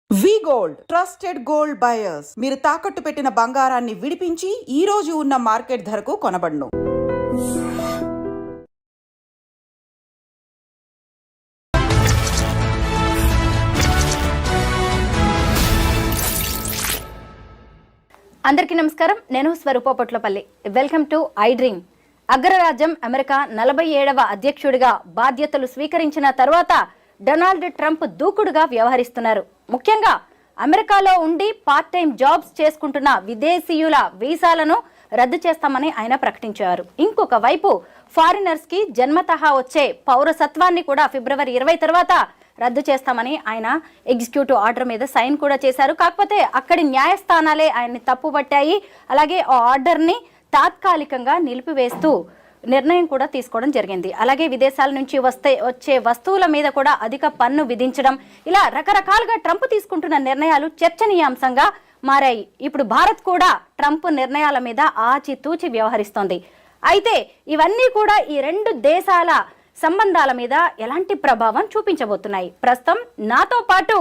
వి gold trusted gold buyers మీరు తాకట్టు పెట్టిన బంగారాన్ని విడిపించి ఈ రోజు ఉన్న మార్కెట్ ధరకు కొనబడును. అందరికీ నమస్కారం. నేను Swaroopa Potlapalli. Welcome to iDream. అగ్రరాజ్యం అమెరికా 47వ అధ్యక్షుడిగా బాధ్యతలు స్వీకరించిన తర్వాత డొనాల్డ్ ట్రంప్ దూకుడుగా వ్యవహరిస్తున్నారు. ముఖ్యంగా అమెరికాలో ఉండి పార్ట్ టైం జాబ్స్ చేసుకుంటున్న విదేశీయుల వీసాలను రద్దు చేస్తామని ఆయన ప్రకటించారు. ఇంకొక వైపు ఫారినర్స్ కి జన్మతహా వచ్చే పౌరసత్వాన్ని కూడా ఫిబ్రవరి 20 తర్వాత రద్దు చేస్తామని ఆయన ఎగ్జిక్యూటివ్ ఆర్డర్ మీద సైన్ కూడా చేశారు. కాకపోతే అక్కడి న్యాయస్థానాలే ఆయన్ని తప్పుపట్టాయి. అలాగే ఆ ఆర్డర్ని తాత్కాలికంగా నిలిపివేస్తూ నిర్ణయం కూడా తీసుకోవడం జరిగింది. అలాగే విదేశాల నుంచి వచ్చే వస్తువుల మీద కూడా అధిక పన్ను విధించడం, ఇలా రకరకాలుగా ట్రంప్ తీసుకుంటున్న నిర్ణయాలు చర్చనీయాంశంగా మారాయి. ఇప్పుడు భారత్ కూడా ట్రంప్ నిర్ణయాల మీద ఆచితూచి వ్యవహరిస్తోంది. అయితే ఇవన్నీ కూడా ఈ రెండు దేశాల సంబంధాల మీద ఎలాంటి ప్రభావం చూపించబోతున్నాయి? ప్రస్తుతం నాతో పాటు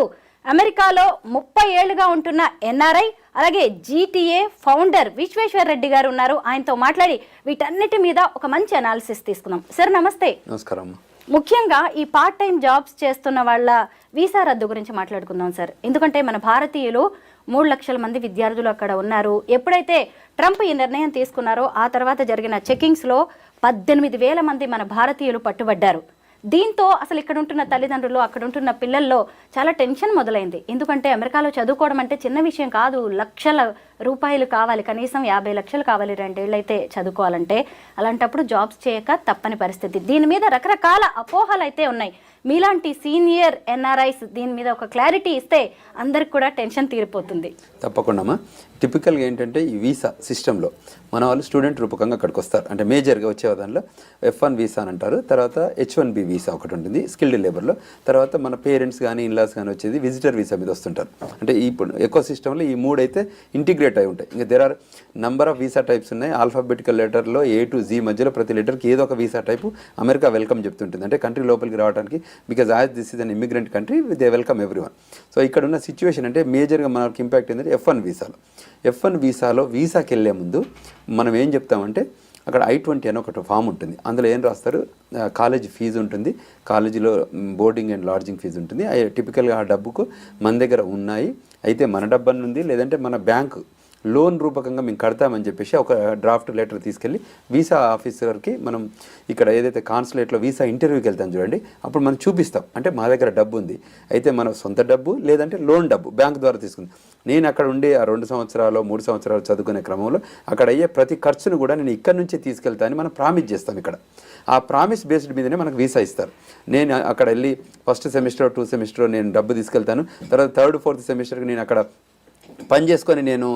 అమెరికాలో 30 ఏళ్లుగా ఉంటున్న ఎన్ఆర్ఐ అలాగే జీటీఏ ఫౌండర్ విశ్వేశ్వర్ రెడ్డి గారు ఉన్నారు. ఆయనతో మాట్లాడి వీటన్నిటి మీద ఒక మంచి అనాలిసిస్ తీసుకుందాం. సార్ నమస్తే. నమస్కారం. ముఖ్యంగా ఈ పార్ట్ టైం జాబ్స్ చేస్తున్న వాళ్ళ వీసా రద్దు గురించి మాట్లాడుకుందాం సార్. ఎందుకంటే మన భారతీయులు 3 లక్షల మంది విద్యార్థులు అక్కడ ఉన్నారు. ఎప్పుడైతే ట్రంప్ ఈ నిర్ణయం తీసుకున్నారో ఆ తర్వాత జరిగిన చెకింగ్స్లో 18,000 మంది మన భారతీయులు పట్టుబడ్డారు. దీంతో అసలు ఇక్కడ ఉంటున్న తల్లిదండ్రులు, అక్కడ ఉంటున్న పిల్లల్లో చాలా టెన్షన్ మొదలైంది. ఎందుకంటే అమెరికాలో చదువుకోవడం అంటే చిన్న విషయం కాదు. లక్షల రూపాయలు కావాలి, కనీసం 50 లక్షలు కావాలి 2 ఏళ్ళు అయితే చదువుకోవాలంటే. అలాంటప్పుడు జాబ్స్ చేయక తప్పని పరిస్థితి. దీని మీద రకరకాల అపోహలు అయితే ఉన్నాయి. మీలాంటి సీనియర్ ఎన్ఆర్ఐస్ దీని మీద ఒక క్లారిటీ ఇస్తే అందరికి కూడా టెన్షన్ తీరిపోతుంది. తప్పకుండా. టిపికల్గా ఏంటంటే ఈ వీసా సిస్టంలో మన వాళ్ళు స్టూడెంట్ రూపకంగా అక్కడికి వస్తారు. అంటే మేజర్గా వచ్చే దానిలో F1 వీసా అని అంటారు. తర్వాత H1B వీసా ఒకటి ఉంటుంది స్కిల్డ్ లేబర్లో. తర్వాత మన పేరెంట్స్ కానీ ఇన్లాస్ కానీ వచ్చేది విజిటర్ వీసా మీద వస్తుంటారు. అంటే ఇప్పుడు ఎకో సిస్టంలో ఈ 3 అయితే ఇంటిగ్రేట్ అయి ఉంటాయి. ఇంకా there are number of visa types ఉన్నాయి. ఆల్ఫాబెటికల్ లెటర్లో A to Z మధ్యలో ప్రతి లెటర్కి ఏదో ఒక వీసా టైపు అమెరికా వెల్కమ్ చెప్తుంటుంది. అంటే కంట్రీ లోపలికి రావడానికి, because as this is an immigrant country they welcome everyone. So ఇక్కడ ఉన్న సిచ్యువేషన్ అంటే మేజర్గా మనకి ఇంపాక్ట్ ఏంటంటే F1 వీసాలో వీసాకి వెళ్ళే ముందు మనం ఏం చెప్తామంటే అక్కడ I-20 అని ఒకటి ఫామ్ ఉంటుంది. అందులో ఏం రాస్తారు, కాలేజ్ ఫీజు ఉంటుంది, కాలేజీలో బోర్డింగ్ అండ్ లాడ్జింగ్ ఫీజు ఉంటుంది. టిపికల్గా ఆ డబ్బుకు మన దగ్గర ఉన్నాయి, అయితే మన డబ్బు ఉంది, లేదంటే మన బ్యాంకు లోన్ రూపకంగా మేము కడతామని చెప్పేసి ఒక డ్రాఫ్ట్ లెటర్ తీసుకెళ్ళి వీసా ఆఫీసర్కి మనం ఇక్కడ ఏదైతే కాన్సులేట్లో వీసా ఇంటర్వ్యూకి వెళ్తాం చూడండి, అప్పుడు మనం చూపిస్తాం. అంటే మా దగ్గర డబ్బు ఉంది, అయితే మన సొంత డబ్బు లేదంటే లోన్ డబ్బు బ్యాంక్ ద్వారా తీసుకుంది. నేను అక్కడ ఉండే ఆ 2 సంవత్సరాలు 3 సంవత్సరాలు చదువుకునే క్రమంలో అక్కడ అయ్యే ప్రతి ఖర్చును కూడా నేను ఇక్కడి నుంచే తీసుకెళ్తానని మనం ప్రామిస్ చేస్తాం. ఇక్కడ ఆ ప్రామిస్ బేస్డ్ మీదనే మనకు వీసా ఇస్తారు. నేను అక్కడ వెళ్ళి ఫస్ట్ సెమిస్టర్ 2 సెమిస్టర్ నేను డబ్బు తీసుకెళ్తాను, తర్వాత 3rd 4th సెమిస్టర్కి నేను అక్కడ పని చేసుకొని నేను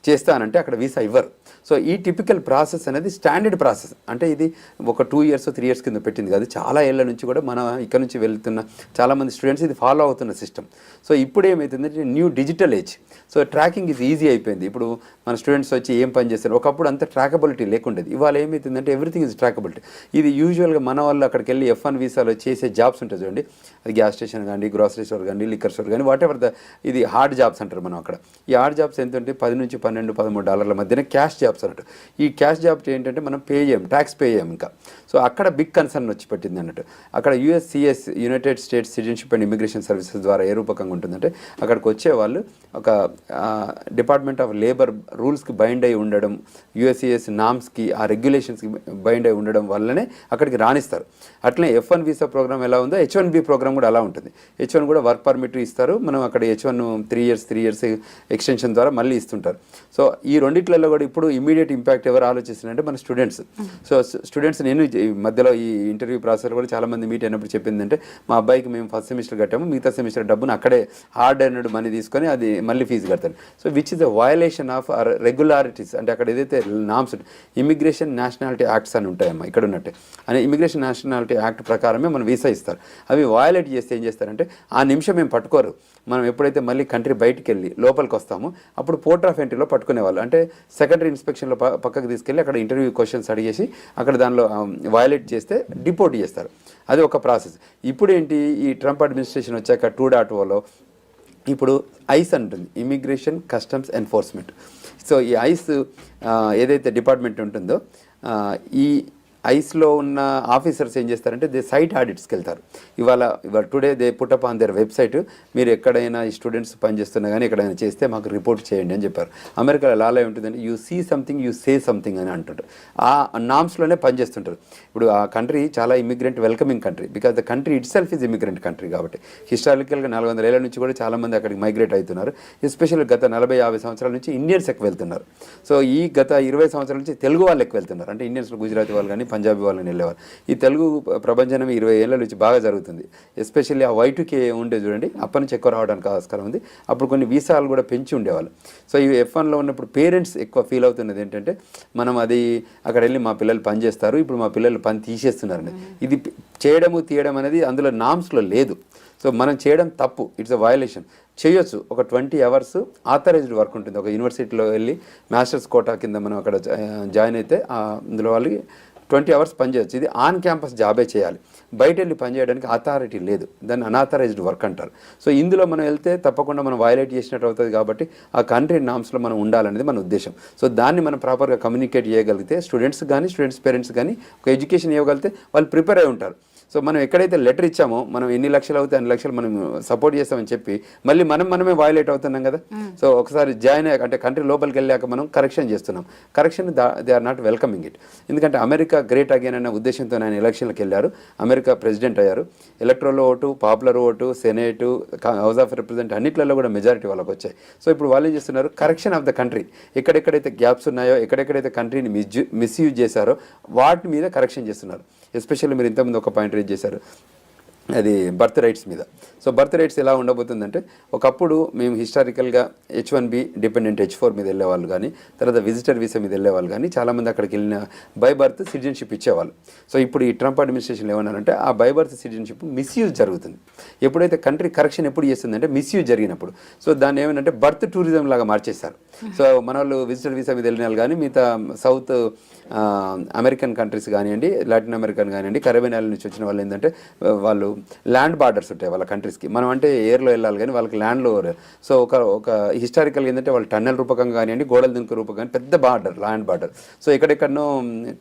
చేస్తానంటే అక్కడ వీసా ఇవ్వరు. సో ఈ టిపికల్ ప్రాసెస్ అనేది స్టాండర్డ్ ప్రాసెస్. అంటే ఇది ఒక 2 years 3 years కింద పెట్టింది కాదు, చాలా ఏళ్ళ నుంచి కూడా మన ఇక్కడ నుంచి వెళ్తున్న చాలామంది స్టూడెంట్స్ ఇది ఫాలో అవుతున్న సిస్టమ్. సో ఇప్పుడు ఏమవుతుందంటే new digital age, so tracking ఇది ఈజీ అయిపోయింది. ఇప్పుడు మన స్టూడెంట్స్ వచ్చి ఏం పని చేస్తారు, ఒకప్పుడు అంత ట్రాకబిలిటీ లేకుండేది. ఇవాళ ఏమవుతుందంటే ఎవ్రీథింగ్ ఇస్ ట్రాకబిలిటీ. ఇది యూజువల్గా మన వాళ్ళు అక్కడికి వెళ్ళి F1 వీసాలో చేసే జాబ్స్ ఉంటుంది చూడండి, అది గ్యాస్ స్టేషన్ కానీ, గ్రాసరీ స్టోర్ కానీ, లిక్కర్ స్టోర్ కానీ, వాట్ ఎవర్ ఇది హార్డ్ జాబ్స్ అంటారు మనం అక్కడ. ఈ హార్డ్ జాబ్స్ ఎంత ఉంటే $10 నుంచి $12-13 మధ్యన క్యాష్ జాబ్స్ అన్నట్టు. ఈ క్యాష్ జాబ్స్ ఏంటంటే మనం పే చేయం, ట్యాక్స్ పే చేయం ఇంకా. సో అక్కడ బిగ్ కన్సర్న్ వచ్చి పెట్టింది అన్నట్టు. అక్కడ USCIS United states citizenship and immigration services ద్వారా ఏ రూపకంగా ఉంటుందంటే అక్కడికి వచ్చే వాళ్ళు ఒక డిపార్ట్మెంట్ ఆఫ్ లేబర్ రూల్స్కి బైండ్ అయి ఉండడం, USCIS నామ్స్కి ఆ రెగ్యులేషన్స్కి బైండ్ అయి ఉండడం వల్లనే అక్కడికి రాణిస్తారు. అట్లనే F1 వీసా ప్రోగ్రామ్ ఎలా ఉందో H1B ప్రోగ్రామ్ కూడా అలా ఉంటుంది. H1 కూడా వర్క్ పర్మిట్ ఇస్తారు, మనం అక్కడ H1 3 years ఎక్స్టెన్షన్ ద్వారా మళ్ళీ ఇస్తుంటారు. సో ఈ రెండిట్లలో కూడా ఇప్పుడు ఇమీడియట్ ఇంపాక్ట్ ఎవరు ఆలోచిస్తున్నారంటే మన స్టూడెంట్స్. సో స్టూడెంట్స్ నేను మధ్యలో ఈ ఇంటర్వ్యూ ప్రాసెస్ కూడా చాలామంది మీట్ అయినప్పుడు చెప్పిందంటే మా అబ్బాయికి మేము ఫస్ట్ సెమిస్టర్ కట్టాము, మిగతా సెమిస్టర్ డబ్బును అక్కడే హార్డ్ ఎర్న్డ్ మనీ తీసుకొని అది మళ్ళీ ఫీజు కడతాను. So which is the violation of regularities. అంటే అక్కడ ఏదైతే నామ్స్ ఇమిగ్రేషన్ నేషనాలిటీ యాక్ట్స్ అని ఉంటాయమ్మా ఇక్కడ ఉన్నట్టే, అని ఇమిగ్రేషన్ నేషనాలిటీ యాక్ట్ ప్రకారమే మనం వీసా ఇస్తారు. అవి వయలేట్ చేస్తే ఏం చేస్తారంటే ఆ నిమిషం మేము పట్టుకోరు. మనం ఎప్పుడైతే మళ్ళీ కంట్రీ బయటికి వెళ్ళి లోపలికి వస్తామో అప్పుడు పోర్ట్ ఆఫ్ ఎంట్రీలో పట్టుకునేవాళ్ళు. అంటే సెకండరీ ఇన్స్పెక్షన్లో పక్కకు తీసుకెళ్ళి అక్కడ ఇంటర్వ్యూ క్వశ్చన్స్ అడిగేసి అక్కడ దానిలో వయలేట్ చేస్తే డిపోర్ట్ చేస్తారు. అది ఒక ప్రాసెస్. ఇప్పుడు ఏంటి, ఈ ట్రంప్ అడ్మినిస్ట్రేషన్ వచ్చాక 2.0లో ఇప్పుడు ఐస్ అంటుంది, ఇమిగ్రేషన్ కస్టమ్స్ ఎన్ఫోర్స్మెంట్. సో ఈ ఐస్ ఏదైతే డిపార్ట్మెంట్ ఉంటుందో ఈ ఐస్లో ఉన్న ఆఫీసర్స్ ఏం చేస్తారంటే దే సైట్ ఆడిట్స్కి వెళ్తారు. ఇవాళ today they put up on their website, మీరు ఎక్కడైనా ఈ స్టూడెంట్స్ పనిచేస్తున్నా కానీ ఎక్కడైనా చేస్తే మాకు రిపోర్ట్ చేయండి అని చెప్పారు. అమెరికాలో లాలో ఏముంటుందంటే you see something you say something అని అంటుంటారు. ఆ నామ్స్లోనే పనిచేస్తుంటారు. ఇప్పుడు ఆ కంట్రీ చాలా immigrant welcoming country, because the country itself is immigrant country. కాబట్టి హిస్టారికల్గా 400 ఏళ్ల నుంచి కూడా చాలామంది అక్కడికి మైగ్రేట్ అవుతున్నారు. ఎస్పెషల్లీ గత 40-50 సంవత్సరాల నుంచి ఇండియన్స్ ఎక్కువ వెళ్తున్నారు. సో ఈ గత 20 సంవత్సరాల నుంచి తెలుగు వాళ్ళు ఎక్కువ వెళ్తున్నారు. అంటే ఇండియన్స్లో గుజరాతీ వాళ్ళు కానీ పంజాబీ వాళ్ళని వెళ్ళేవారు. ఈ తెలుగు ప్రపంచం 20 ఏళ్ళ నుంచి బాగా జరుగుతుంది. ఎస్పెషల్లీ ఆ Y2K ఉండే చూడండి, అప్పటి నుంచి ఎక్కువ రావడానికి ఆస్కారం ఉంది. అప్పుడు కొన్ని వీసాలు కూడా పెంచి ఉండేవాళ్ళు. సో ఈ F1లో ఉన్నప్పుడు పేరెంట్స్ ఎక్కువ ఫీల్ అవుతున్నది ఏంటంటే మనం అది అక్కడ వెళ్ళి మా పిల్లలు పని చేస్తారు, ఇప్పుడు మా పిల్లలు పని తీసేస్తున్నారని. ఇది చేయడము తీయడం అనేది అందులో నామ్స్లో లేదు. సో మనం చేయడం తప్పు, ఇట్స్ అ వయలేషన్. చేయొచ్చు, ఒక 20 అవర్స్ ఆథరైజ్డ్ వర్క్ ఉంటుంది. ఒక యూనివర్సిటీలో వెళ్ళి మాస్టర్స్ కోటా కింద మనం అక్కడ జాయిన్ అయితే అందులో వాళ్ళకి 20 అవర్స్ పనిచేయచ్చు. ఇది ఆన్ క్యాంపస్ జాబే చేయాలి, బయట వెళ్ళి పనిచేయడానికి అథారిటీ లేదు, దాన్ని అన్ఆథరైజ్డ్ వర్క్ అంటారు. సో ఇందులో మనం వెళ్తే తప్పకుండా మనం వయలేట్ చేసినట్టు అవుతుంది. కాబట్టి ఆ కంట్రీ నామ్స్లో మనం ఉండాలనేది మన ఉద్దేశం. సో దాన్ని మనం ప్రాపర్గా కమ్యూనికేట్ చేయగలిగితే స్టూడెంట్స్ కానీ స్టూడెంట్స్ పేరెంట్స్ కానీ ఒక ఎడ్యుకేషన్ ఇవ్వగలిగితే వాళ్ళు ప్రిపేర్ అయి ఉంటారు. సో మనం ఎక్కడైతే లెటర్ ఇచ్చామో మనం ఎన్ని లక్షలు అవుతాయి అన్ని లక్షలు మనం సపోర్ట్ చేస్తామని చెప్పి మళ్ళీ మనమే వయలేట్ అవుతున్నాం కదా. సో ఒకసారి జాయిన్ అయ్యాక అంటే కంట్రీ లోపలికి వెళ్ళాక మనం కరెక్షన్ చేస్తున్నాం. Correction they are not welcoming it. ఎందుకంటే అమెరికా గ్రేట్ అగైన్ అనే ఉద్దేశంతో ఆయన ఎలక్షన్లకు వెళ్ళారు, అమెరికా ప్రెసిడెంట్ అయ్యారు. Electoral vote, popular vote, senate, house of represent అన్నిట్లలో కూడా మెజారిటీ వాళ్ళకి వచ్చాయి. సో ఇప్పుడు వాళ్ళు ఏం చేస్తున్నారు, కరెక్షన్ ఆఫ్ ద కంట్రీ, ఎక్కడెక్కడైతే గ్యాప్స్ ఉన్నాయో, ఎక్కడెక్కడైతే కంట్రీని మిస్యూజ్ చేశారో వాటి మీద కరెక్షన్ చేస్తున్నారు. ఎస్పెషల్లీ మీరు ఇంతకుముందు ఒక పాయింట్ రేజ్ చేశారు, అది బర్త్ రైట్స్ మీద. సో బర్త్ రైట్స్ ఎలా ఉండబోతుందంటే ఒకప్పుడు మేము హిస్టారికల్గా H1B డిపెండెంట్ H4 మీద వెళ్ళేవాళ్ళు కానీ తర్వాత విజిటర్ వీసా మీద వెళ్ళేవాళ్ళు కానీ చాలామంది అక్కడికి వెళ్ళిన బై బర్త్ సిటిజన్షిప్ ఇచ్చేవాళ్ళు. సో ఇప్పుడు ఈ ట్రంప్ అడ్మినిస్ట్రేషన్ ఏమన్నారంటే ఆ బై బర్త్ సిటిజన్షిప్ మిస్యూజ్ జరుగుతుంది. ఎప్పుడైతే కంట్రీ కరెక్షన్ ఎప్పుడు చేస్తుందంటే మిస్యూజ్ జరిగినప్పుడు. సో దాన్ని ఏమంటే బర్త్ టూరిజం లాగా మార్చేస్తారు. సో మన వాళ్ళు విజిటర్ వీసా మీద వెళ్ళిన వాళ్ళు కానీ మిగతా సౌత్ అమెరికన్ కంట్రీస్ కానివ్వండి, లాటిన్ అమెరికన్ కానివ్వండి, కరేబియన్ ఐలాండ్ నుంచి వచ్చిన వాళ్ళు ఏంటంటే వాళ్ళు ల్యాండ్ బార్డర్స్ ఉంటాయి వాళ్ళ కంట్రీస్కి. మనం అంటే ఎయిర్లో వెళ్ళాలి కానీ వాళ్ళకి ల్యాండ్లో. సో ఒక హిస్టారికల్ ఏంటంటే వాళ్ళు టన్నెల్ రూపకంగా కానివ్వండి, గోడల దుంకు రూపకంగా పెద్ద బార్డర్, ల్యాండ్ బార్డర్. సో ఎక్కడెక్కడనో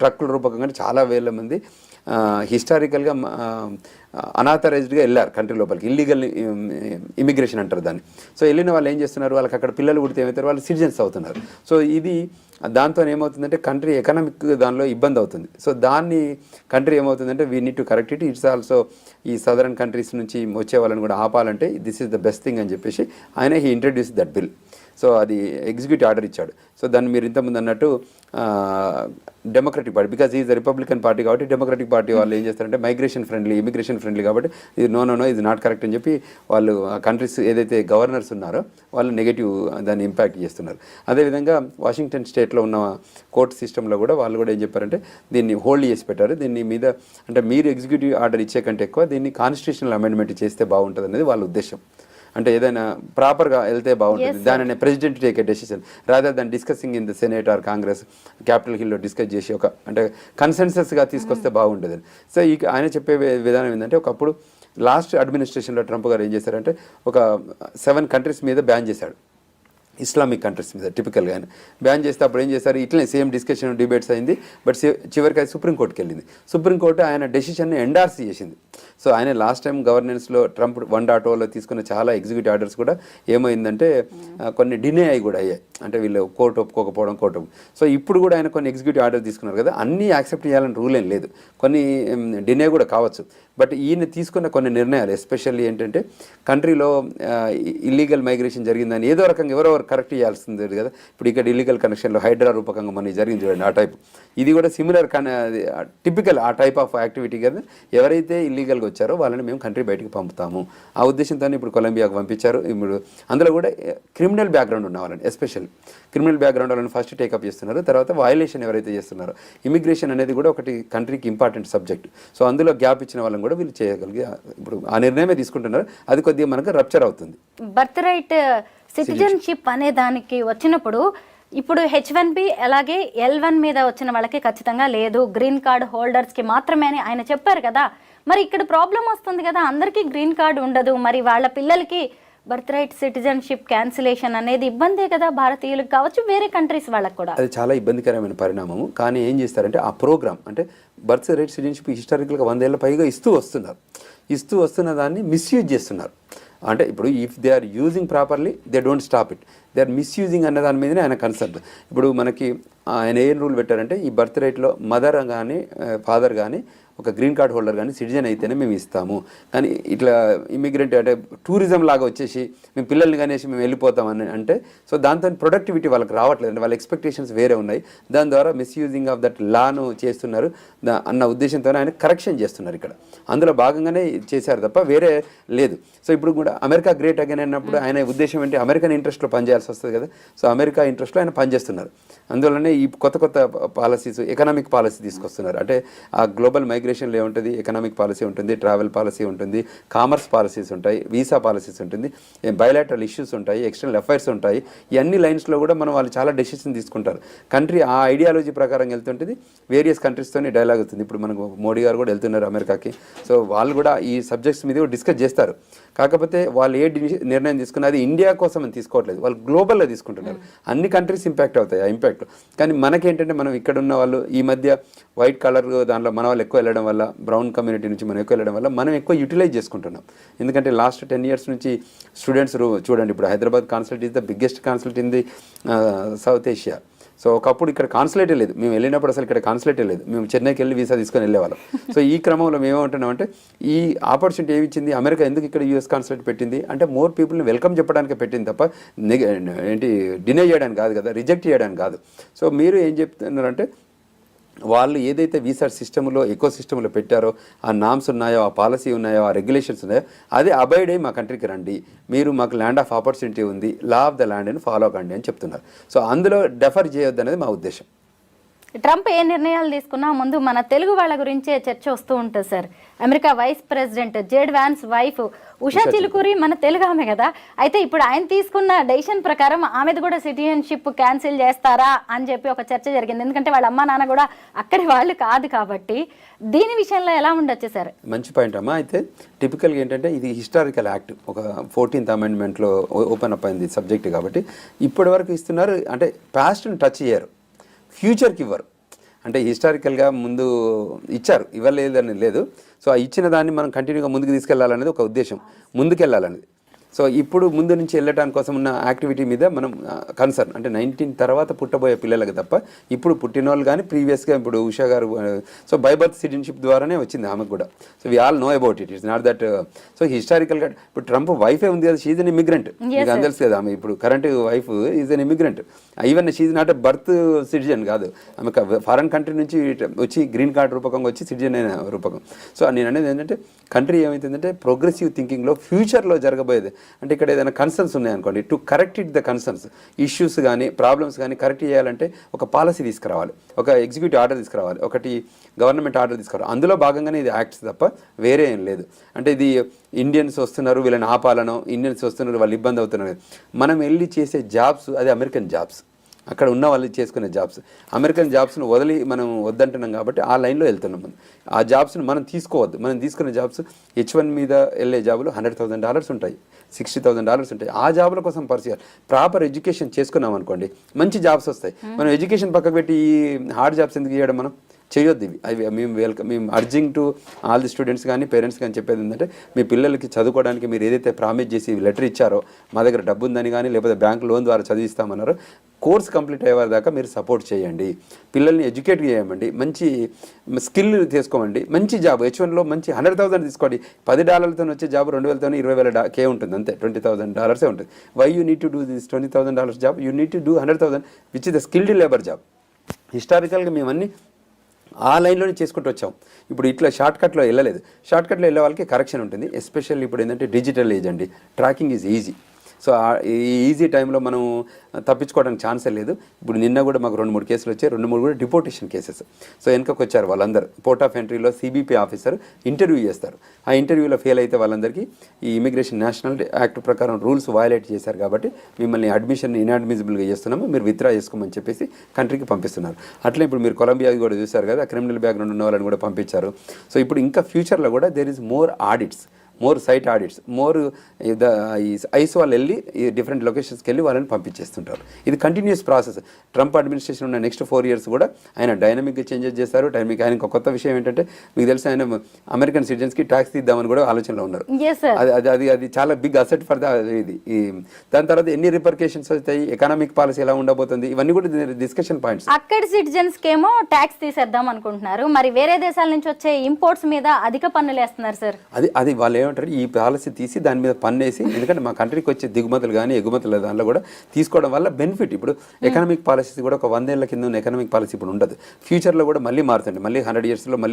ట్రక్కుల రూపకంగా చాలా వేల మంది హిస్టారికల్గా అనాథరైజ్డ్గా వెళ్ళారు కంట్రీ లోపలికి, ఇల్లీగల్ ఇమిగ్రేషన్ అంటారు దాన్ని. సో వెళ్ళిన వాళ్ళు ఏం చేస్తున్నారు, వాళ్ళకి అక్కడ పిల్లలు పుడితే ఏమవుతారు, వాళ్ళు సిటిజన్స్ అవుతున్నారు. సో ఇది దాంతో ఏమవుతుందంటే కంట్రీ ఎకనామిక్ దానిలో ఇబ్బంది అవుతుంది. సో దాన్ని కంట్రీ ఏమవుతుందంటే we need to correct it. It's also ఈ సదరన్ కంట్రీస్ నుంచి వచ్చే వాళ్ళని కూడా ఆపాలంటే this is the best thing అని చెప్పేసి ఆయన he introduce that bill. So అది ఎగ్జిక్యూటివ్ ఆర్డర్ ఇచ్చాడు. సో దాన్ని మీరు ఇంతకుముందు అన్నట్టు Democratic Party, because is the Republican Party కాబట్టి డెమోక్రటిక్ పార్టీ వాళ్ళు ఏం చేస్తారంటే మైగ్రేషన్ ఫ్రెండ్లీ, ఇమిగ్రేషన్ ఫ్రెండ్లీ కాబట్టి ఇది నో ఇది నాట్ కరెక్ట్ అని చెప్పి వాళ్ళు ఆ కంట్రీస్ ఏదైతే గవర్నర్స్ ఉన్నారో వాళ్ళు నెగటివ్ దాన్ని ఇంపాక్ట్ చేస్తున్నారు. అదేవిధంగా వాషింగ్టన్ స్టేట్లో ఉన్న కోర్ట్ సిస్టంలో కూడా వాళ్ళు కూడా ఏం చెప్పారంటే దీన్ని హోల్డ్ చేసి పెట్టారు. దీని మీద అంటే మీరు ఎగ్జిక్యూటివ్ ఆర్డర్ ఇచ్చే కంటే ఎక్కువ దీన్ని కాన్స్టిట్యూషనల్ అమెండ్మెంట్ చేస్తే బాగుంటుంది అనేది వాళ్ళ ఉద్దేశం. అంటే ఏదైనా ప్రాపర్గా వెళ్తే బాగుంటుంది, దానిని president take a decision rather than discussing in the senate or congress Capitol హిల్లో డిస్కస్ చేసి ఒక అంటే కన్సెన్సస్గా తీసుకొస్తే బాగుంటుంది. సో ఆయన చెప్పే విధానం ఏంటంటే ఒకప్పుడు లాస్ట్ అడ్మినిస్ట్రేషన్లో ట్రంప్ గారు ఏం చేశారంటే ఒక 7 కంట్రీస్ మీద బ్యాన్ చేశాడు, ఇస్లామిక్ కంట్రీస్ మీద టిపికల్గా ఆయన బ్యాన్ చేస్తే అప్పుడు ఏం చేశారు, ఇట్లనే సేమ్ డిస్కషన్ డిబేట్స్ అయింది. బట్ చివరికి అది సుప్రీంకోర్టుకి వెళ్ళింది. సుప్రీంకోర్టు ఆయన డెసిషన్ని ఎండార్స్ చేసింది. సో ఆయన లాస్ట్ టైం గవర్నెన్స్లో ట్రంప్ 1.0లో తీసుకున్న చాలా ఎగ్జిక్యూటివ్ ఆర్డర్స్ కూడా ఏమైందంటే కొన్ని డినే అయ్యి కూడా అయ్యాయి, అంటే వీళ్ళు కోర్టు ఒప్పుకోకపోవడం కోర్టు. సో ఇప్పుడు కూడా ఆయన కొన్ని ఎగ్జిక్యూటివ్ ఆర్డర్ తీసుకున్నారు కదా, అన్నీ యాక్సెప్ట్ చేయాలని రూల్ ఏం లేదు, కొన్ని డినే కూడా కావచ్చు. బట్ ఈయన తీసుకున్న కొన్ని నిర్ణయాలు ఎస్పెషల్లీ ఏంటంటే కంట్రీలో ఇల్లీగల్ మైగ్రేషన్ జరిగిందని ఏదో రకంగా ఎవరెవరు కరెక్ట్ చేయాల్సింది కదా. ఇప్పుడు ఇక్కడ ఇల్లీగల్ కనెక్షన్లో హైడ్రా రూపకంగా మనకి జరిగింది చూడండి, ఆ టైప్. ఇది కూడా సిమిలర్ టిపికల్ ఆ టైప్ ఆఫ్ యాక్టివిటీ కదా. ఎవరైతే ఇల్లీగల్గా వచ్చారో వాళ్ళని మేము కంట్రీ బయటికి పంపుతాము ఆ ఉద్దేశంతో ఇప్పుడు కొలంబియాకు పంపించారు. ఇప్పుడు అందులో కూడా క్రిమినల్ బ్యాక్గ్రౌండ్ ఉన్న వాళ్ళని, ఎస్పెషల్ క్రిమినల్ బ్యాక్గ్రౌండ్ వాళ్ళని ఫస్ట్ టేకప్ చేస్తున్నారు. తర్వాత వయలేషన్ ఎవరైతే చేస్తున్నారో, ఇమిగ్రేషన్ అనేది కూడా ఒకటి కంట్రీకి ఇంపార్టెంట్ సబ్జెక్ట్. సో అందులో గ్యాప్ ఇచ్చిన వాళ్ళని కూడా వీళ్ళు చేయగలిగి ఇప్పుడు ఆ నిర్ణయమే తీసుకుంటున్నారు. అది కొద్దిగా మనకు రప్చర్ అవుతుంది. బర్త్ రైట్ సిటిజన్షిప్ అనే దానికి వచ్చినప్పుడు ఇప్పుడు H1B అలాగే L1 మీద వచ్చిన వాళ్ళకి ఖచ్చితంగా లేదు, గ్రీన్ కార్డ్ హోల్డర్స్కి మాత్రమే అని ఆయన చెప్పారు కదా. మరి ఇక్కడ ప్రాబ్లం వస్తుంది కదా, అందరికీ గ్రీన్ కార్డు ఉండదు, మరి వాళ్ళ పిల్లలకి బర్త్ రైట్ సిటిజన్షిప్ క్యాన్సిలేషన్ అనేది ఇబ్బందే కదా భారతీయులకు కావచ్చు, వేరే కంట్రీస్ వాళ్ళకి కూడా. అది చాలా ఇబ్బందికరమైన పరిణామము. కానీ ఏం చేస్తారంటే ఆ ప్రోగ్రామ్ అంటే బర్త్ రైట్ సిటిజన్షిప్ హిస్టారికల్గా 100 ఏళ్ళ పైగా ఇస్తూ వస్తున్న దాన్ని మిస్యూజ్ చేస్తున్నారు. అంటే ఇప్పుడు if they are using properly they don't stop it, they are misusing అన్న దాని మీదనే ఆయన కన్సర్న్. ఇప్పుడు మనకి ఆయన ఏం రూల్ పెట్టారంటే ఈ బర్త్ రైట్లో మదర్ కానీ ఫాదర్ కానీ ఒక గ్రీన్ కార్డ్ హోల్డర్ కానీ సిటిజన్ అయితేనే మేము ఇస్తాము. కానీ ఇట్లా ఇమిగ్రెంట్ అంటే టూరిజం లాగా వచ్చేసి మేము పిల్లల్ని కనేసి మేము వెళ్ళిపోతామని అంటే సో దాంతో ప్రొడక్టివిటీ వాళ్ళకి రావట్లేదు, అంటే వాళ్ళ ఎక్స్పెక్టేషన్స్ వేరే ఉన్నాయి. దాని ద్వారా మిస్యూజింగ్ ఆఫ్ దట్ లాను చేస్తున్నారు అన్న ఉద్దేశంతో ఆయన కరెక్షన్ చేస్తున్నారు. ఇక్కడ అందులో భాగంగానే చేశారు తప్ప వేరే లేదు. సో ఇప్పుడు కూడా అమెరికా గ్రేట్ అగైన్ అన్నప్పుడు ఆయన ఉద్దేశం ఏంటి, అమెరికన్ ఇంట్రెస్ట్లో పనిచేయాల్సి వస్తుంది కదా. సో అమెరికా ఇంట్రెస్ట్లో ఆయన పనిచేస్తున్నారు. అందువల్లనే ఈ కొత్త పాలసీస్ ఎకనామిక్ పాలసీ తీసుకొస్తున్నారు. అంటే ఆ గ్లోబల్ మైగ్రేషన్లో ఏముంటుంది, ఎకనామిక్ పాలసీ ఉంటుంది, ట్రావెల్ పాలసీ ఉంటుంది, కామర్స్ పాలసీస్ ఉంటాయి, వీసా పాలసీస్ ఉంటుంది, బయలాటరల్ ఇష్యూస్ ఉంటాయి, ఎక్స్టర్నల్ అఫైర్స్ ఉంటాయి. ఈ అన్ని లైన్స్లో కూడా వాళ్ళు చాలా డెసిషన్ తీసుకుంటారు. కంట్రీ ఆ ఐడియాలజీ ప్రకారం వెళ్తుంటుంది, వేరియస్ కంట్రీస్తోనే డైలాగ్ అవుతుంది. ఇప్పుడు మనకు మోడీ గారు కూడా వెళ్తున్నారు అమెరికాకి. సో వాళ్ళు కూడా ఈ సబ్జెక్ట్స్ మీద డిస్కస్ చేస్తారు. కాకపోతే వాళ్ళు ఏ నిర్ణయం తీసుకున్నా అది ఇండియా కోసం అని తీసుకోవట్లేదు, వాళ్ళు గ్లోబల్లో తీసుకుంటున్నారు. అన్ని కంట్రీస్ ఇంపాక్ట్ అవుతాయి ఆ ఇంపాక్ట్. కానీ మనకేంటంటే మనం ఇక్కడ ఉన్న వాళ్ళు ఈ మధ్య వైట్ కలర్ దాంట్లో మన వాళ్ళు ఎక్కువ వెళ్ళడం వల్ల, బ్రౌన్ కమ్యూనిటీ నుంచి మనం ఎక్కువ వెళ్ళడం వల్ల మనం ఎక్కువ యూటిలైజ్ చేసుకుంటున్నాం. ఎందుకంటే లాస్ట్ 10 years నుంచి స్టూడెంట్స్ చూడండి, ఇప్పుడు Hyderabad consulate is the biggest consulate in the south Asia. So ఒకప్పుడు ఇక్కడ కాన్సులేటే లేదు, మేము వెళ్ళినప్పుడు అసలు ఇక్కడ కాన్సులేటే లేదు, మేము చెన్నైకి వెళ్ళి వీసా తీసుకొని వెళ్ళేవాళ్ళం. సో ఈ క్రమంలో మేము ఏమంటున్నామంటే ఈ ఆపర్చునిటీ ఏమి ఇచ్చింది అమెరికా, ఎందుకు ఇక్కడ యూఎస్ కాన్సులేట్ పెట్టింది అంటే మోర్ పీపుల్ని వెల్కమ్ చెప్పడానికి పెట్టింది తప్ప డినై చేయడానికి కాదు కదా, రిజెక్ట్ చేయడానికి కాదు. సో మీరు ఏం చెప్తున్నారంటే వాళ్ళు ఏదైతే వీసా సిస్టంలో ఎకో సిస్టంలో పెట్టారో ఆ నామ్స్ ఉన్నాయో, ఆ పాలసీ ఉన్నాయో, ఆ రెగ్యులేషన్స్ ఉన్నాయో అదే అబైడ్ అయ్యి మా కంట్రీకి రండి, మీరు మాకు ల్యాండ్ ఆఫ్ ఆపర్చునిటీ ఉంది, లా ఆఫ్ ద ల్యాండ్ అని ఫాలో కండి అని చెప్తున్నారు. సో అందులో డెఫర్ చేయొద్దు అనేది మా ఉద్దేశం. ట్రంప్ ఏ నిర్ణయాలు తీసుకున్నా ముందు మన తెలుగు వాళ్ళ గురించే చర్చ వస్తూ ఉంటుంది sir. America vice president JD Vance wife Usha Chilukuri మన తెలుగు ఆమె కదా. అయితే ఇప్పుడు ఆయన తీసుకున్న డెసిషన్ ప్రకారం ఆమెది కూడా సిటిజన్షిప్ క్యాన్సిల్ చేస్తారా అని చెప్పి ఒక చర్చ జరిగింది. ఎందుకంటే వాళ్ళ అమ్మా నాన్న కూడా అక్కడి వాళ్ళు కాదు కాబట్టి దీని విషయంలో ఎలా ఉండొచ్చు సార్? మంచి పాయింట్ అమ్మా. అయితే టిపికల్గా ఏంటంటే ఇది హిస్టారికల్ యాక్ట్, ఒక 14th Amendmentలో ఓపెన్ అప్ అయింది సబ్జెక్ట్ కాబట్టి ఇప్పటి వరకు ఇస్తున్నారు. అంటే పాస్ట్ని టచ్ చేయరు, ఫ్యూచర్కి ఇవ్వరు. అంటే హిస్టారికల్గా ముందు ఇచ్చారు, ఇవ్వలేదని లేదు. సో ఆ ఇచ్చిన దాన్ని మనం కంటిన్యూగా ముందుకు తీసుకెళ్లాలనేది ఒక ఉద్దేశం, ముందుకెళ్ళాలనేది. సో ఇప్పుడు ముందు నుంచి వెళ్ళటానికి కోసం ఉన్న యాక్టివిటీ మీద మనం కన్సర్న్, అంటే 19 తర్వాత పుట్టబోయే పిల్లలకు తప్ప ఇప్పుడు పుట్టిన వాళ్ళు కానీ ప్రీవియస్గా ఇప్పుడు ఉషా గారు సో బై బర్త్ సిటిజన్షిప్ ద్వారానే వచ్చింది ఆమెకు కూడా. So we all know about it, it's not that. So హిస్టారికల్గా ఇప్పుడు ట్రంప్ వైఫే ఉంది కదా, షీజ్ అన్ ఇమిగ్రెంట్, మీకు అందరికీ కదా. ఆమె ఇప్పుడు current wife is an immigrant, even she's not birth citizen కాదు, ఆమె ఫారెన్ కంట్రీ నుంచి వచ్చి గ్రీన్ కార్డ్ రూపకంగా వచ్చి సిటిజన్ అయిన రూపకం. సో నేను అనేది ఏంటంటే కంట్రీ ఏమైతుందంటే ప్రోగ్రెసివ్ థింకింగ్లో ఫ్యూచర్లో జరగబోయేది. అంటే ఇక్కడ ఏదైనా కన్సర్న్స్ ఉన్నాయనుకోండి, to correct it the concerns, issues కానీ ప్రాబ్లమ్స్ కానీ కరెక్ట్ చేయాలంటే ఒక పాలసీ తీసుకురావాలి, ఒక ఎగ్జిక్యూటివ్ ఆర్డర్ తీసుకురావాలి, ఒకటి గవర్నమెంట్ ఆర్డర్ తీసుకురావాలి. అందులో భాగంగానే ఇది యాక్ట్స్ తప్ప వేరే ఏం లేదు. అంటే ఇది ఇండియన్స్ వస్తున్నారు వీళ్ళని ఆపాలనో, ఇండియన్స్ వస్తున్నారు వాళ్ళు ఇబ్బంది అవుతున్నారు. మనం వెళ్ళి చేసే జాబ్స్ అది అమెరికన్ జాబ్స్, అక్కడ ఉన్న వాళ్ళు చేసుకునే జాబ్స్. అమెరికన్ జాబ్స్ను వదిలి మనం వద్దంటున్నాం కాబట్టి ఆ లైన్లో వెళ్తున్నాం. మనం ఆ జాబ్స్ని మనం తీసుకోవద్దు. మనం తీసుకునే జాబ్స్ H1 మీద వెళ్ళే జాబులు $100,000 ఉంటాయి, $60,000 ఉంటాయి. ఆ జాబుల కోసం పరిచయాలు ప్రాపర్ ఎడ్యుకేషన్ చేసుకున్నాం అనుకోండి, మంచి జాబ్స్ వస్తాయి. మనం ఎడ్యుకేషన్ పక్కకు పెట్టి ఈ హార్డ్ జాబ్స్ ఎందుకు చేయడం, మనం చేయొద్దు ఇవి. అవి మేము urging to all the students కానీ పేరెంట్స్ కానీ చెప్పేది ఏంటంటే మీ పిల్లలకి చదువుకోవడానికి మీరు ఏదైతే ప్రామిస్ చేసి లెటర్ ఇచ్చారో, మా దగ్గర డబ్బు ఉందని కానీ లేకపోతే బ్యాంక్ లోన్ ద్వారా చదివిస్తామన్నారో, కోర్స్ కంప్లీట్ అయ్యేవారి దాకా మీరు సపోర్ట్ చేయండి, పిల్లల్ని ఎడ్యుకేట్ చేయమండి, మంచి స్కిల్ తీసుకోమండి, మంచి జాబ్ H1లో మంచి $100,000 తీసుకోండి. $10 వచ్చే జాబ్ 2,000 $20,000 ఉంటుంది, అంతే $20,000 ఉంటుంది. Why you need to do this $20,000 job, you need to do $100,000 which is the skilled labour job. హిస్టారికల్గా మేమన్నీ ఆ లైన్లోనే చేసుకుంటూ వచ్చాం. ఇప్పుడు ఇట్లా షార్ట్కట్లో వెళ్ళలేదు. షార్ట్కట్లో వెళ్ళే వాళ్ళకి కరెక్షన్ ఉంటుంది. ఎస్పెషల్లీ ఇప్పుడు ఏంటంటే డిజిటల్ ఏజ్ అండి, ట్రాకింగ్ ఈజ్ ఈజీ. సో ఈ ఈజీ టైంలో మనం తప్పించుకోవడానికి ఛాన్సే లేదు. ఇప్పుడు నిన్న కూడా మాకు 2-3 కేసులు వచ్చాయి, 2-3 కూడా డిపోర్టేషన్ కేసెస్. సో వెనకకు వచ్చారు వాళ్ళందరూ. పోర్ట్ ఆఫ్ ఎంట్రీలో CBP ఆఫీసర్ ఇంటర్వ్యూ చేస్తారు. ఆ ఇంటర్వ్యూలో ఫెయిల్ అయితే వాళ్ళందరికీ ఈ ఇమిగ్రేషన్ నేషనల్ యాక్ట్ ప్రకారం రూల్స్ వయలేట్ చేశారు కాబట్టి మిమ్మల్ని అడ్మిషన్ ఇన్అడ్మిసిబుల్గా చేస్తున్నాము, మీరు విత్డ్రా చేసుకోమని చెప్పేసి కంట్రీకి పంపిస్తున్నారు. అట్లా ఇప్పుడు మీరు కొలంబియా కూడా చూశారు కదా, క్రిమినల్ బ్యాక్గ్రౌండ్ ఉన్న వాళ్ళని కూడా పంపించారు. సో ఇప్పుడు ఇంకా ఫ్యూచర్లో కూడా there is more audits. More site audits, more ICE వాళ్ళు వెళ్ళి ఈ డిఫరెంట్ లొకేషన్స్కి వెళ్ళి వాళ్ళని పంపించేస్తుంటారు. ఇది కంటిన్యూస్ ప్రాసెస్. ట్రంప్ అడ్మినిస్ట్రేషన్ ఉన్న నెక్స్ట్ 4 years కూడా ఆయన డైనమిక్గా చేంజెస్ చేస్తారు. ఆయన ఒక కొత్త విషయం ఏంటంటే, మీకు తెలిసి ఆయన అమెరికన్ సిటిజన్స్కి ట్యాక్స్ తీద్దామని కూడా ఆలోచనలో ఉన్నారు. అది చాలా బిగ్ అసెట్ ఫర్ ఇది. దాని తర్వాత ఎన్ని రిపర్కేషన్స్ వస్తాయి, ఎకనామిక్ పాలసీ ఎలా ఉండబోతుంది, ఇవన్నీ కూడా డిస్కషన్ పాయింట్స్. అక్కడ సిటిజన్స్ కేమో ట్యాక్స్ తీసేద్దాం అనుకుంటున్నారు, మరి వేరే దేశాల నుంచి వచ్చే ఇంపోర్ట్స్ మీద అధిక పన్నులు వేస్తున్నారు సార్. అది వాళ్ళు ఏమంటారు, ఈ పాలసీ తీసి దాని మీద పన్నేసి, ఎందుకంటే మా కంట్రీకి వచ్చే దిగుమతులు కానీ ఎగుమతులు దానిలో కూడా తీసుకోవడం వల్ల బెనిఫిట్. ఇప్పుడు ఎకనామిక్ పాలసీ కూడా ఒక 100 ఏళ్ల కింద ఉన్న ఎకనామిక్ పాలసీ ఇప్పుడు ఉండదు, ఫ్యూచర్లో కూడా మళ్ళీ మారుతుంది, మళ్ళీ 100 yearsలో మళ్ళీ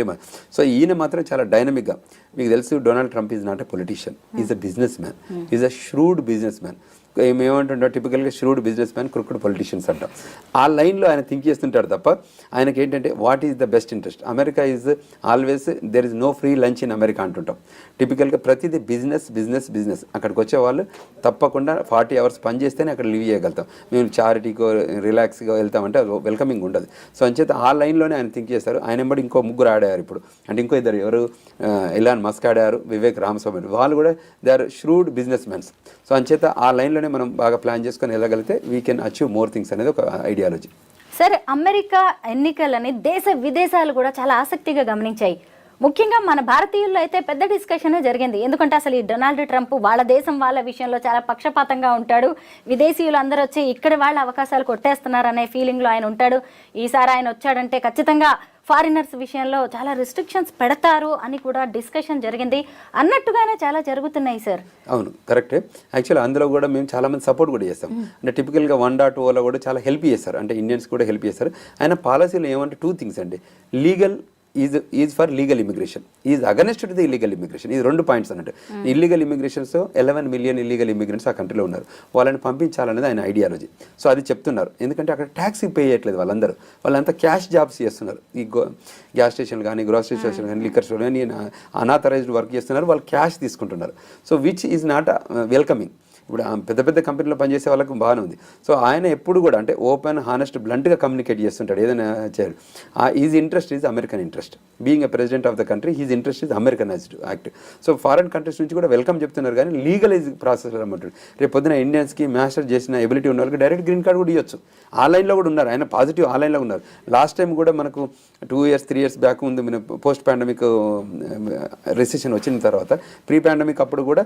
సో ఈయన మాత్రం చాలా డైనమిక్గా. మీకు తెలుసు, Donald Trump is not a politician, is a business man, is a shrewd business man. ఏమంటుంటాం, టిపికల్గా shrewd business man, crooked politicians అంటాం. ఆ లైన్లో ఆయన థింక్ చేస్తుంటాడు తప్ప ఆయనకి ఏంటంటే what is the best interest. America is always, there is no free lunch in America అంటుంటాం. టిపికల్గా ప్రతిదీ బిజినెస్ బిజినెస్ బిజినెస్. అక్కడికి వచ్చే వాళ్ళు తప్పకుండా 40 hours పని చేస్తేనే అక్కడ లివ్ చేయగలుగుతాం. మేము చారిటీకో రిలాక్స్గా వెళ్తామంటే అది వెల్కమింగ్ ఉండదు. సో అంచేత ఆ లైన్లోనే ఆయన థింక్ చేస్తారు. ఆయన ఎంబడి ఇంకో 3 ఆడారు ఇప్పుడు, అంటే ఇంకో 2 ఎవరు, ఎలాన్ మస్క్ ఆడారు, వివేక్ రామస్వామి, వాళ్ళు కూడా they are shrewd business mens. So అంచేత ఆ లైన్లో మనం బాగా ప్లాన్ చేసుకొని వెళ్ళగలిగితే we can achieve more things అనేది ఒక ఐడియాలజీ. సరే, అమెరికా ఎన్నికలని దేశ విదేశాలు కూడా చాలా ఆసక్తిగా గమనించాయి. ముఖ్యంగా మన భారతీయుల్లో అయితే పెద్ద డిస్కషన్ జరిగింది. ఎందుకంటే అసలు ఈ డొనాల్డ్ ట్రంప్ వాళ్ళ దేశం వాళ్ళ విషయంలో చాలా పక్షపాతంగా ఉంటాడు, విదేశీయులు అందరూ వచ్చి ఇక్కడ వాళ్ళ అవకాశాలు కొట్టేస్తున్నారనే ఫీలింగ్లో ఆయన ఉంటాడు. ఈసారి ఆయన వచ్చాడంటే ఖచ్చితంగా ఫారినర్స్ విషయంలో చాలా రిస్ట్రిక్షన్స్ పెడతారు అని కూడా డిస్కషన్ జరిగింది. అన్నట్టుగానే చాలా జరుగుతున్నాయి సార్. అవును, కరెక్టే. యాక్చువల్లీ అందులో కూడా మేము చాలా మంది సపోర్ట్ కూడా చేస్తాం. అంటే టిపికల్గా 1.0లో కూడా చాలా హెల్ప్ చేస్తారు, అంటే ఇండియన్స్ కూడా హెల్ప్ చేస్తారు. ఆయన పాలసీలో ఏమంటే 2 things అండి. Legal is for legal immigration, is against to the illegal immigration. ఇది 2 points అన్నట్టు. Illegal immigrations 11 million illegal immigrants ఆ కంట్రీలో ఉన్నారు, వాళ్ళని పంపించాలనేది ఆయన ఐడియాలజీ. సో అది చెప్తున్నారు, ఎందుకంటే అక్కడ ట్యాక్స్ పే చేయట్లేదు వాళ్ళంతా క్యాష్ జాబ్స్ చేస్తున్నారు. ఈ గ్యాస్ స్టేషన్లు కానీ, గ్రోసరీ స్టేషన్ కానీ, లిక్కర్ స్టోర్ కానీ అనాథరైజ్డ్ వర్క్ చేస్తున్నారు, వాళ్ళు క్యాష్ తీసుకుంటున్నారు. So which is not welcoming. ఇప్పుడు పెద్ద పెద్ద కంపెనీలో పనిచేసే వాళ్ళకి బాగానే ఉంది. సో ఆయన ఎప్పుడు కూడా అంటే ఓపెన్, హానెస్ట్, బ్లంట్గా కమ్యూనికేట్ చేస్తుంటాడు ఏదైనా చేయాలి. Is interest is American interest. Being a president of the country, his interest is Americanized act. So foreign countries నుంచి కూడా వెల్కమ్ చెప్తున్నారు, కానీ లీగలైజ్ ప్రాసెస్ రమ్మంటాడు. రేపు పొద్దున ఇండియన్స్కి మాస్టర్ చేసిన ఎబిలిటీ ఉన్న వాళ్ళకి డైరెక్ట్ గ్రీన్ కార్డ్ కూడా ఇవ్వచ్చు. ఆ లైన్లో కూడా ఉన్నారు, ఆయన పాజిటివ్ ఆ లైన్లో ఉన్నారు. లాస్ట్ టైం కూడా మనకు 2 years 3 years బ్యాక్ ముందు మన పోస్ట్ పాండమిక్ రిసెషన్ వచ్చిన తర్వాత, ప్రీ పాండమిక్ అప్పుడు కూడా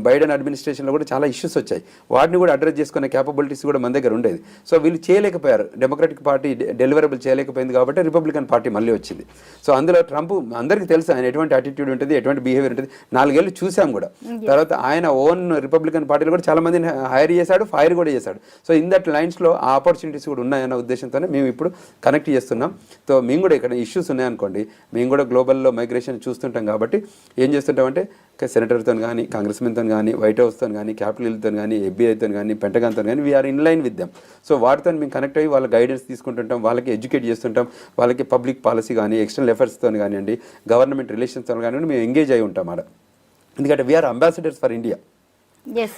బైడెన్ అడ్మినిస్ట్రేషన్లో కూడా చాలా ఇష్యూస్ వచ్చాయి. వాటిని కూడా అడ్రస్ చేసుకునే క్యాపబిలిటీస్ కూడా మన దగ్గర ఉండేది. సో వీళ్ళు చేయలేకపోయారు, డెమోక్రటిక్ పార్టీ డెలివరబుల్ చేయలేకపోయింది కాబట్టి రిపబ్లికన్ పార్టీ మళ్ళీ వచ్చింది. సో అందులో ట్రంప్ అందరికీ తెలుసు ఆయన ఎటువంటి యాటిట్యూడ్ ఉంటుంది, ఎటువంటి బిహేవియర్ ఉంటుంది. 4 ఏళ్ళు చూసాం కూడా. తర్వాత ఆయన ఓన్ రిపబ్లికన్ పార్టీలో కూడా చాలా మందిని హైర్ చేశాడు, ఫైర్ కూడా చేశాడు. సో ఇన్ దట్ లైన్స్లో ఆ ఆపర్చునిటీస్ కూడా ఉన్నాయన్న ఉద్దేశంతోనే మేము ఇప్పుడు కనెక్ట్ చేస్తున్నాం. సో మేము కూడా ఇక్కడ ఇష్యూస్ ఉన్నాయనుకోండి, మేము కూడా గ్లోబల్లో మైగ్రేషన్ చూస్తుంటాం కాబట్టి ఏం చేస్తుంటామంటే సెనేటర్తో కానీ, కాంగ్రెస్మెన్తో కానీ, వైట్ హౌస్తో కానీ, క్యాపిటల్ హిల్తో కానీ, FBI కానీ, పెంటగాన్తో కానీ we're in line with them. So వాటితో మేము కనెక్ట్ అయ్యి వాళ్ళ గైడెన్స్ తీసుకుంటుంటాం, వాళ్ళకి ఎడ్యుకేట్ చేస్తుంటాం, వాళ్ళకి పబ్లిక్ పాలసీ కానీ, ఎక్స్టర్నల్ ఎఫర్ట్స్తో కానివ్వండి, గవర్నమెంట్ రిలేషన్స్తో కానివ్వండి మేము ఎంగేజ్ అయి ఉంటాం ఆడ. ఎందుకంటే we're ambassadors for India.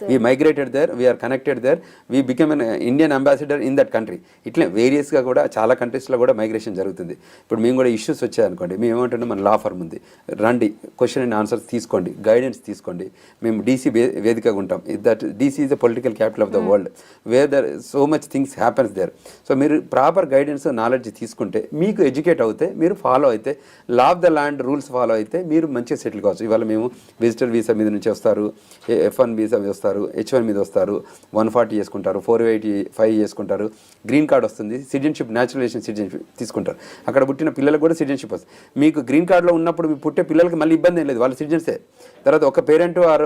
We migrated there, we are connected there, we became an Indian ambassador in that country. ఇట్లే వేరియస్గా కూడా చాలా కంట్రీస్లో కూడా మైగ్రేషన్ జరుగుతుంది. ఇప్పుడు మేము కూడా ఇష్యూస్ వచ్చాయనుకోండి, మేము ఏమంటున్నాం, మన లా ఫర్మ్ ఉంది, రండి క్వశ్చన్ అండ్ ఆన్సర్స్ తీసుకోండి, గైడెన్స్ తీసుకోండి. మేము DC వేదికగా ఉంటాం. That DC is the political capital of the world, where there so much things happens there. So మీరు ప్రాపర్ గైడెన్స్, నాలెడ్జ్ తీసుకుంటే, మీకు ఎడ్యుకేట్ అవుతే, మీరు ఫాలో అయితే, law of the land rules follow అయితే మీరు మంచిగా సెటిల్ కావచ్చు. ఇవాళ మేము విజిటర్ వీసా మీద నుంచి వస్తారు, F1 వీసా వస్తారు, H1 మీద వస్తారు, 140 చేసుకుంటారు, 485 చేసుకుంటారు, గ్రీన్ కార్డ్ వస్తుంది, సిటిజన్షిప్, న్యాచురలైజేషన్ సిటిజన్షిప్ తీసుకుంటారు. అక్కడ పుట్టిన పిల్లలకు కూడా సిటిజన్షిప్ వస్తుంది. మీకు గ్రీన్ కార్డులో ఉన్నప్పుడు మీ పుట్టే పిల్లలకి మళ్ళీ ఇబ్బంది ఏం లేదు, వాళ్ళు సిటిజన్సే. తర్వాత ఒక పేరెంట్ ఆర్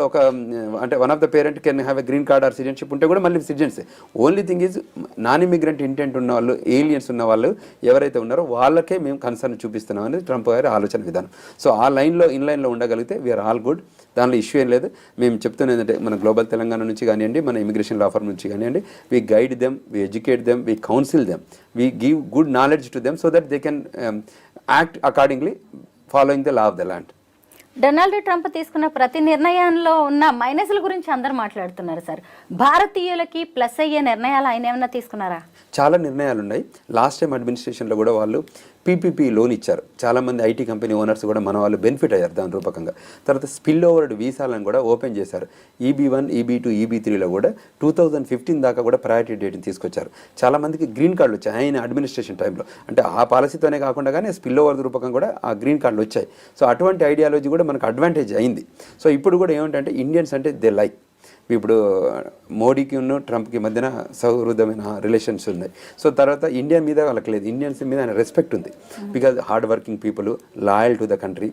అంటే one of the parent can have a green card or citizenship ఉంటే కూడా మళ్ళీ సిటిజన్సే. Only thing is non immigrant intent ఉన్న వాళ్ళు, ఏలియన్స్ ఉన్న వాళ్ళు ఎవరైతే ఉన్నారో వాళ్ళకే మేము కన్సర్న్ చూపిస్తున్నాం అనేది ట్రంప్ గారి ఆలోచన విధానం. సో ఆ లైన్లో, ఇన్ లైన్లో ఉండగలిగితే వీఆర్ ఆల్ గుడ్. దానిలో ఇష్యూ ఏం లేదు. మేము చెప్తున్నది ఏంటంటే, మన గ్లోబల్ తెలంగాణ నుంచి కానివ్వండి, మన ఇమిగ్రేషన్ లా ఫర్మ్ నుంచి కానివ్వండి, we guide them, we educate them, we counsel them, we give good knowledge to them so that they can act accordingly following the law of the land. Donald Trump తీసుకున్న ప్రతి నిర్ణయంలో ఉన్న మైనస్ల గురించి అందరూ మాట్లాడుతున్నారు sir. భారతీయులకి plus అయ్యే నిర్ణయాలు ఆయన ఏమైనా తీసుకున్నారా? చాలా నిర్ణయాలు ఉన్నాయి. లాస్ట్ టైం అడ్మినిస్ట్రేషన్లో కూడా వాళ్ళు పీపీపీ లోన్ ఇచ్చారు. చాలామంది ఐటీ కంపెనీ ఓనర్స్ కూడా మన వాళ్ళు బెనిఫిట్ అయ్యారు దాని రూపకంగా. తర్వాత స్పిల్ ఓవర్డ్ వీసాలను కూడా ఓపెన్ చేశారు. EB1, EB2, EB3లో కూడా 2015 దాకా కూడా ప్రయారిటీ డేట్ని తీసుకొచ్చారు. చాలామందికి గ్రీన్ కార్డులు వచ్చాయి ఆయన అడ్మినిస్ట్రేషన్ టైంలో. అంటే ఆ పాలసీతోనే కాకుండా కానీ స్పిల్ ఓవర్ రూపకంగా కూడా ఆ గ్రీన్ కార్డులు వచ్చాయి. సో అటువంటి ఐడియాలజీ కూడా మనకు అడ్వాంటేజ్ అయింది. సో ఇప్పుడు కూడా ఏమిటంటే ఇండియన్స్ అంటే దే లైక్. ఇప్పుడు మోడీకి ఉన్న ట్రంప్కి మధ్యన సౌహృదమైన రిలేషన్స్ ఉన్నాయి. సో తర్వాత ఇండియా మీద వాళ్ళకి లేదు, ఇండియన్స్ మీద ఆయన రెస్పెక్ట్ ఉంది. Because hard working people, loyal to the country,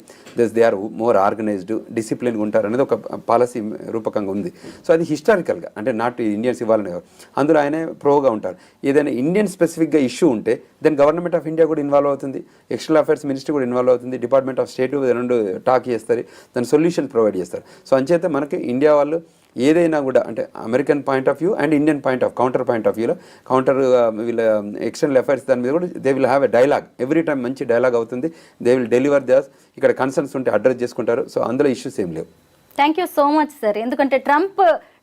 they are more organized, డిసిప్లిన్గా ఉంటారు అనేది ఒక పాలసీ రూపకంగా ఉంది. సో అది హిస్టారికల్గా అంటే నాట్ ఇండియన్స్ ఇవ్వాలని కాదు, అందులో ఆయనే ప్రోగా ఉంటారు. ఏదైనా ఇండియన్ స్పెసిఫిక్గా ఇష్యూ ఉంటే దెన్ గవర్నమెంట్ ఆఫ్ ఇండియా కూడా ఇన్వాల్వ్ అవుతుంది, ఎక్స్టర్నల్ అఫైర్స్ మినిస్ట్రీ కూడా ఇన్వాల్వ్ అవుతుంది, డిపార్ట్మెంట్ ఆఫ్ స్టేట్ రెండు టాక్ చేస్తారు, దాని సొల్యూషన్ ప్రొవైడ్ చేస్తారు. సో అంచేత మనకి ఇండియా వాళ్ళు ఏదైనా కూడా అంటే American point of view and Indian counter point of వ్యూలో వీళ్ళ ఎక్స్టర్నల్ అఫైర్స్ దాని మీద కూడా they will have a dialogue. Every time మంచి డైలాగ్ అవుతుంది. దే విల్ డెలివర్ దస్. ఇక్కడ కన్సర్న్స్ ఉంటే అడ్రస్ చేసుకుంటారు. సో అందులో ఇష్యూస్ ఏం లేవు. Thank you so much sir. ఎందుకంటే ట్రంప్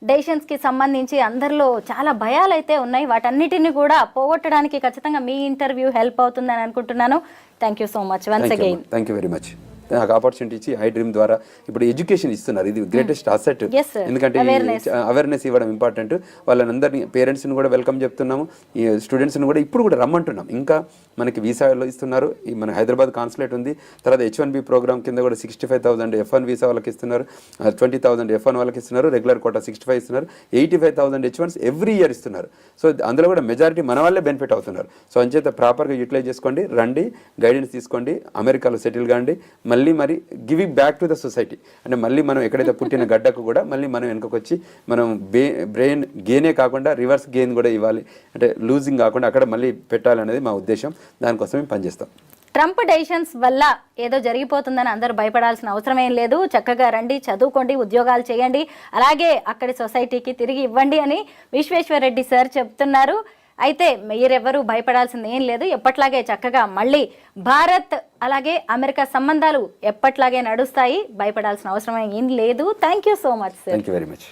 డెసిషన్స్కి సంబంధించి అందరిలో చాలా భయాలు అయితే ఉన్నాయి. వాటన్నిటిని కూడా పోగొట్టడానికి ఖచ్చితంగా మీ ఇంటర్వ్యూ హెల్ప్ అవుతుందని అనుకుంటున్నాను. Thank you so much once again. Thank you very much. నాకు ఆపర్చునిటీ ఇచ్చి iDream ద్వారా ఇప్పుడు ఎడ్యుకేషన్ ఇస్తున్నారు. ఇది గ్రేటెస్ట్ అసెట్. ఎందుకంటే అవేర్నెస్ ఇవ్వడం ఇంపార్టెంట్. వాళ్ళందరినీ పేరెంట్స్ని కూడా వెల్కమ్ చెప్తున్నాము, ఈ స్టూడెంట్స్ని కూడా ఇప్పుడు కూడా రమ్మంటున్నాం. ఇంకా మనకి వీసాలో ఇస్తున్నారు. ఈ మన హైదరాబాద్ కాన్సులేట్ ఉంది. తర్వాత H1B ప్రోగ్రామ్ కింద కూడా 65,000 F1 వీసా వాళ్ళకి ఇస్తున్నారు, 20,000 F1 వాళ్ళకి ఇస్తున్నారు, రెగ్యులర్ కోటా 65 ఇస్తున్నారు, 85,000 H1s ఎవ్రీ ఇయర్ ఇస్తున్నారు. సో అందులో కూడా మెజారిటీ మన వాళ్ళే బెనిఫిట్ అవుతున్నారు. సో అంచేత ప్రాపర్గా యూటిలైజ్ చేసుకోండి, రండి, గైడెన్స్ తీసుకోండి, అమెరికాలో సెటిల్ కాండి, మళ్ళీ give it back to the society. అంటే మళ్ళీ మనం ఎక్కడైతే పుట్టిన గడ్డకు కూడా మళ్ళీ మనం వెనుకకు వచ్చి మనం బ్రెయిన్ గెయినే కాకుండా రివర్స్ గెయిన్ కూడా ఇవ్వాలి, అంటే లూజింగ్ కాకుండా అక్కడ మళ్ళీ పెట్టాలనేది మా ఉద్దేశం. దానికోసం మేము పనిచేస్తాం. ట్రంప్ డెసిషన్స్ వల్ల ఏదో జరిగిపోతుందని అందరూ భయపడాల్సిన అవసరం ఏం లేదు. చక్కగా రండి, చదువుకోండి, ఉద్యోగాలు చేయండి, అలాగే అక్కడి సొసైటీకి తిరిగి ఇవ్వండి అని విశ్వేశ్వర్ రెడ్డి సార్ చెప్తున్నారు. అయితే మీరెవరూ భయపడాల్సింది ఏం లేదు. ఎప్పట్లాగే చక్కగా మళ్ళీ భారత్ అలాగే అమెరికా సంబంధాలు ఎప్పట్లాగే నడుస్తాయి. భయపడాల్సిన అవసరం ఏం లేదు. Thank you so much sir. Thank you very much.